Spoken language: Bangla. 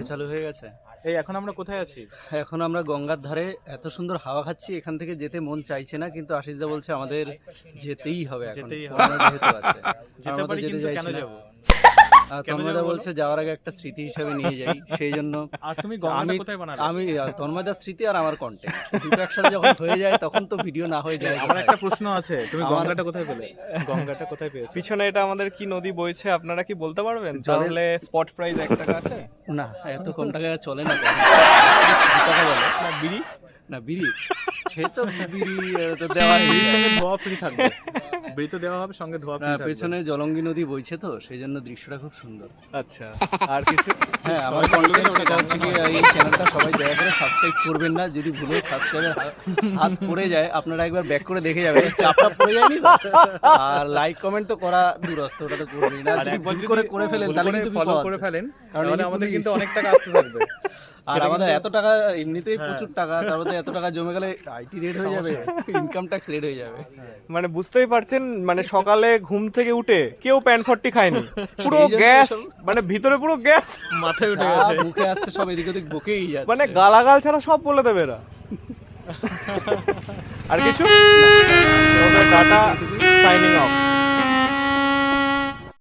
চালু হয়ে গেছে। এই এখন আমরা কোথায় আছি? এখন আমরা গঙ্গার ধারে এত সুন্দর হাওয়া খাচ্ছি, এখান থেকে যেতে মন চাইছে না, কিন্তু আশিসদা বলছে আমাদের যেতেই হবে, এখন যেতেই হবে। করোনা যেহেতু আছে। যেতে আমরা তো পারি যেতে কিন্তু কেন চাইছি না। যাব? কেন তন্ময়দা যাবো বলছে যাওয়ার আগে একটা স্মৃতি হিসাবে নিয়ে যাই, সেই জন্য। আর তুমি গঙ্গাটা আমি কোথায় বানালে? আমি তন্ময়দার স্মৃতি আর আমার কন্টেন্ট দুটো একসাথে যখন হয়ে যায় তখন তো ভিডিও না হয়ে যায়। আমার একটা প্রশ্ন আছে, তুমি গঙ্গাটা কোথায় পেলে? গঙ্গাটা কোথায় পেয়েছো? পিছনে এটা আমাদের কি নদী বইছে আপনারা কি বলতে পারবেন? জলের- তাহলে স্পট প্রাইস 1 টাকা আছে। না, এত কম টাকায় চলে না। টাকা বলে না বিড়ি না, বিড়ি সে তো বিড়ি তো দেওয়া বিড়ির সঙ্গে ধোয়া ফ্রি থাকবে। বিড়ি তো দেওয়া হবে, সঙ্গে ধোয়া ফ্রি থাকবে। পেছনে জলঙ্গি নদী বইছে, তো সেই জন্য দৃশ্যটা খুব সুন্দর। আচ্ছা আর কিছু হ্যাঁ, আমার কন্টেন্ট এটা হচ্ছে কি, এই চ্যানেলটা সবাই দয়া করে সাবস্ক্রাইব করবেন না। যদি ভুলে সাবস্ক্রাইবের হাত পড়ে যায়, আপনারা একবার ব্যাক করে দেখে যাবেন, চাপটা পড়ে যায়নি তো। আর লাইক কমেন্ট তো করা দূরস্থ, ওটা তো করবেই না। আর যদি একবার ভুল যদি করে ফেলেন তাহলে কিন্তু ফলো বিপদ। করে ফেলেন, কারণ তাহলে এই আমাদের পুলিশ। কিন্তু অনেক টাকা আসতে থাকবে। আর আমাদের এত টাকা এমনিতেই প্রচুর টাকা, তার মধ্যে এত টাকা জমে গেলে আইটি রেট হয়ে যাবে, ইনকাম ট্যাক্স রেট হয়ে যাবে। মানে বুঝতেই পারছেন, মানে সকালে ঘুম থেকে উঠে কেউ প্যান ফর্টি খায়নি, পুরো সেই জন্য গ্যাস, সব- মানে ভিতরে পুরো গ্যাস, মাথায় উঠে যা গেছে। মুখে আসছে সব এদিক ওদিক বকেই যাচ্ছে। মানে গালাগাল ছাড়া সব বলে দেবে এরা। আর কিছু? Tata, signing off.